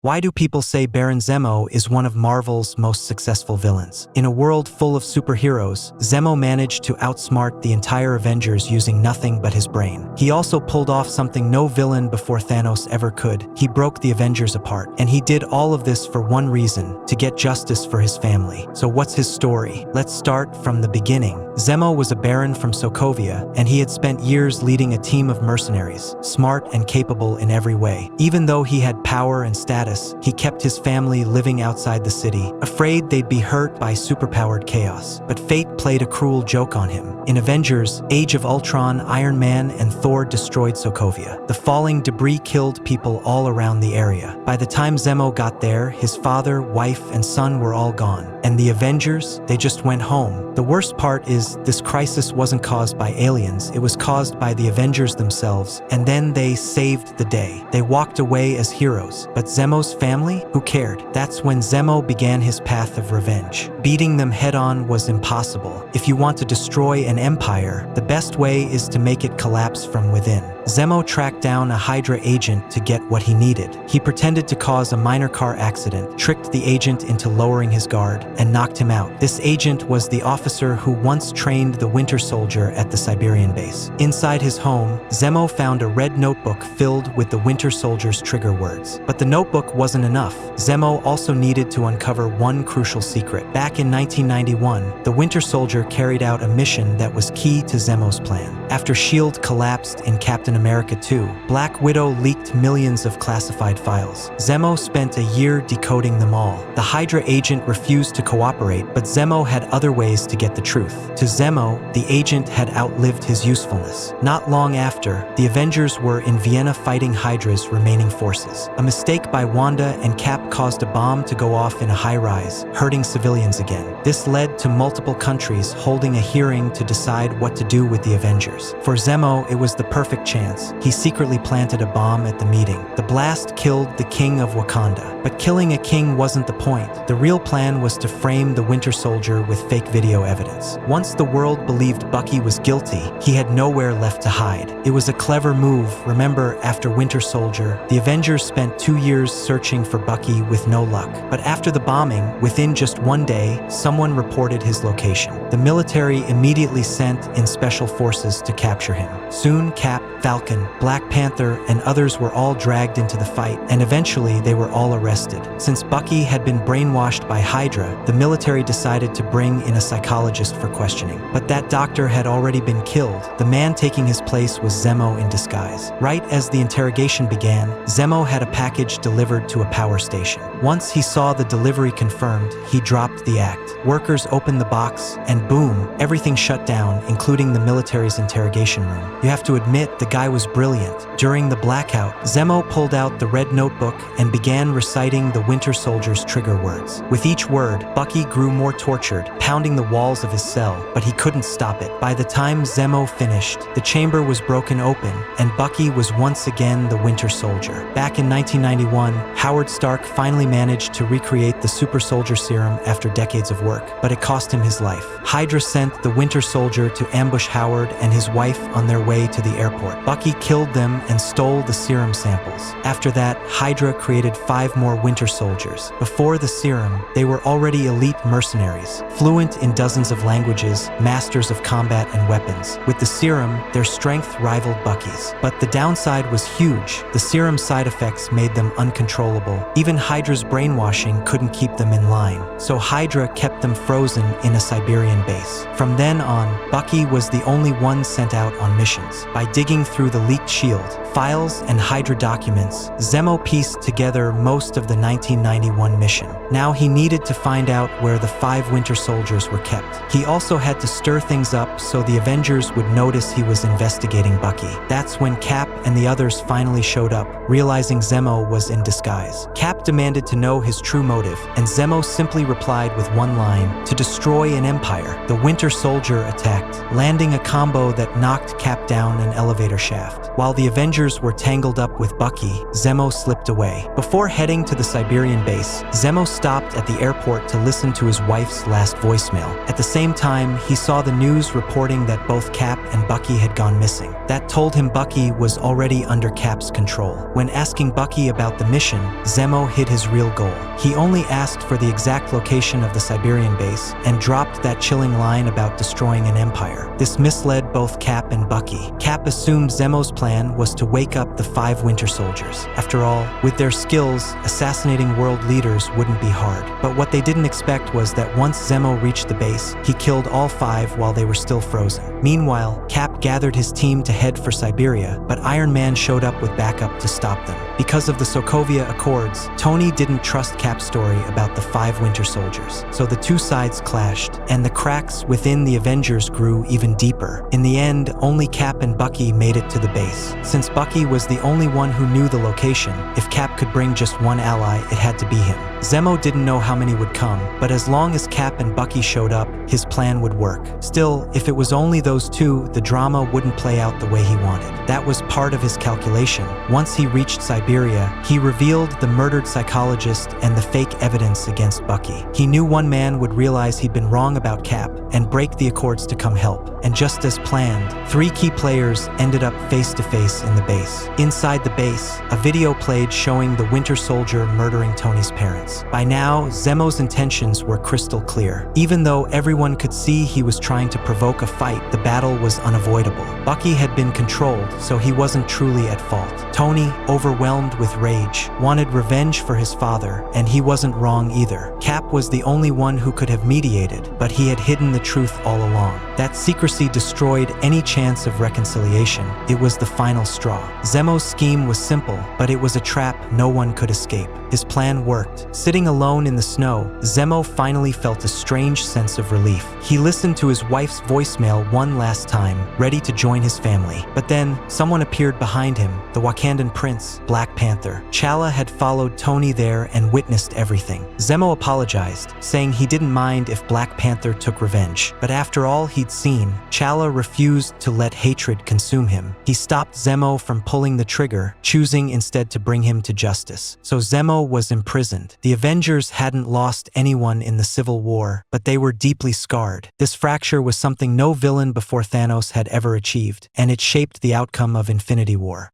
Why do people say Baron Zemo is one of Marvel's most successful villains? In a world full of superheroes, Zemo managed to outsmart the entire Avengers using nothing but his brain. He also pulled off something no villain before Thanos ever could. He broke the Avengers apart. And he did all of this for one reason: to get justice for his family. So what's his story? Let's start from the beginning. Zemo was a baron from Sokovia, and he had spent years leading a team of mercenaries, smart and capable in every way. Even though he had power and status, he kept his family living outside the city, afraid they'd be hurt by superpowered chaos. But fate played a cruel joke on him. In Avengers, Age of Ultron, Iron Man and Thor destroyed Sokovia. The falling debris killed people all around the area. By the time Zemo got there, his father, wife and son were all gone. And the Avengers, they just went home. The worst part is, this crisis wasn't caused by aliens, it was caused by the Avengers themselves, and then they saved the day. They walked away as heroes, but Zemo's family? Who cared? That's when Zemo began his path of revenge. Beating them head-on was impossible. If you want to destroy an empire, the best way is to make it collapse from within. Zemo tracked down a Hydra agent to get what he needed. He pretended to cause a minor car accident, tricked the agent into lowering his guard, and knocked him out. This agent was the officer who once trained the Winter Soldier at the Siberian base. Inside his home, Zemo found a red notebook filled with the Winter Soldier's trigger words. But the notebook wasn't enough. Zemo also needed to uncover one crucial secret. Back in 1991, the Winter Soldier carried out a mission that was key to Zemo's plan. After S.H.I.E.L.D. collapsed in Captain America 2, Black Widow leaked millions of classified files. Zemo spent a year decoding them all. The Hydra agent refused to cooperate, but Zemo had other ways to get the truth. To Zemo, the agent had outlived his usefulness. Not long after, the Avengers were in Vienna fighting Hydra's remaining forces. A mistake by Wanda and Cap caused a bomb to go off in a high-rise, hurting civilians again. This led to multiple countries holding a hearing to decide what to do with the Avengers. For Zemo, it was the perfect chance. He secretly planted a bomb at the meeting. The blast killed the king of Wakanda. But killing a king wasn't the point. The real plan was to frame the Winter Soldier with fake video evidence. Once the world believed Bucky was guilty, he had nowhere left to hide. It was a clever move. Remember, after Winter Soldier, the Avengers spent 2 years searching for Bucky with no luck. But after the bombing, within just one day, someone reported his location. The military immediately sent in special forces to capture him. Soon, Cap, Falcon, Black Panther, and others were all dragged into the fight, and eventually they were all arrested. Since Bucky had been brainwashed by Hydra, the military decided to bring in a psychologist for questioning. But that doctor had already been killed. The man taking his place was Zemo in disguise. Right as the interrogation began, Zemo had a package delivered to a power station. Once he saw the delivery confirmed, he dropped the act. Workers opened the box, and boom, everything shut down, including the military's interrogation room. You have to admit, the guy was brilliant. During the blackout, Zemo pulled out the red notebook and began reciting the Winter Soldier's trigger words. With each word, Bucky grew more tortured, pounding the walls of his cell, but he couldn't stop it. By the time Zemo finished, the chamber was broken open, and Bucky was once again the Winter Soldier. Back in 1991, Howard Stark finally managed to recreate the Super Soldier Serum after decades of work, but it cost him his life. Hydra sent the Winter Soldier to ambush Howard and his wife on their way to the airport. Bucky killed them and stole the serum samples. After that, Hydra created 5 more Winter Soldiers. Before the serum, they were already elite mercenaries, fluent in dozens of languages, masters of combat and weapons. With the serum, their strength rivaled Bucky's. But the downside was huge. The serum's side effects made them uncontrollable. Even Hydra's brainwashing couldn't keep them in line. So Hydra kept them frozen in a Siberian base. From then on, Bucky was the only one sent out on missions. By digging through the leaked S.H.I.E.L.D., files and Hydra documents, Zemo pieced together most of the 1991 mission. Now he needed to find out where the 5 Winter Soldiers were kept. He also had to stir things up so the Avengers would notice he was investigating Bucky. That's when Cap and the others finally showed up, realizing Zemo was in disguise. Cap demanded to know his true motive, and Zemo simply replied with one line: to destroy an empire. The Winter Soldier attacked, landing a combo that knocked Cap down an elevator shaft. While the Avengers were tangled up with Bucky, Zemo slipped away. Before heading to the Siberian base, Zemo stopped at the airport to listen to his wife's last voicemail. At the same time, he saw the news reporting that both Cap and Bucky had gone missing. That told him Bucky was already under Cap's control. When asking Bucky about the mission, mission, Zemo hid his real goal. He only asked for the exact location of the Siberian base and dropped that chilling line about destroying an empire. This misled both Cap and Bucky. Cap assumed Zemo's plan was to wake up the 5 Winter Soldiers. After all, with their skills, assassinating world leaders wouldn't be hard. But what they didn't expect was that once Zemo reached the base, he killed all 5 while they were still frozen. Meanwhile, Cap gathered his team to head for Siberia, but Iron Man showed up with backup to stop them. Because of the Sokovia Accords, Tony didn't trust Cap's story about the 5 Winter Soldiers, so the two sides clashed, and the cracks within the Avengers grew even deeper. In the end, only Cap and Bucky made it to the base. Since Bucky was the only one who knew the location, if Cap could bring just one ally, it had to be him. Zemo didn't know how many would come, but as long as Cap and Bucky showed up, his plan would work. Still, if it was only those two, the drama wouldn't play out the way he wanted. That was part of his calculation. Once he reached Siberia, he revealed the murdered psychologist and the fake evidence against Bucky. He knew one man would realize he'd been wrong about Cap and break the Accords to come help. And just as planned, 3 key players ended up face-to-face in the base. Inside the base, a video played showing the Winter Soldier murdering Tony's parents. By now, Zemo's intentions were crystal clear. Even though everyone could see he was trying to provoke a fight, the battle was unavoidable. Bucky had been controlled, so he wasn't truly at fault. Tony, overwhelmed with rage, wanted revenge for his father, and he wasn't wrong either. Cap was the only one who could have mediated, but he had hidden the truth all along. That secrecy destroyed any chance of reconciliation. It was the final straw. Zemo's scheme was simple, but it was a trap no one could escape. His plan worked. Sitting alone in the snow, Zemo finally felt a strange sense of relief. He listened to his wife's voicemail one last time, ready to join his family. But then, someone appeared behind him, the Wakandan prince, Black Panther. T'Challa had followed Tony there and witnessed everything. Zemo apologized, saying he didn't mind if Black Panther took revenge. But after all he'd seen, T'Challa refused to let hatred consume him. He stopped Zemo from pulling the trigger, choosing instead to bring him to justice. So Zemo was imprisoned. The Avengers hadn't lost anyone in the Civil War, but they were deeply scarred. This fracture was something no villain before Thanos had ever achieved, and it shaped the outcome of Infinity War.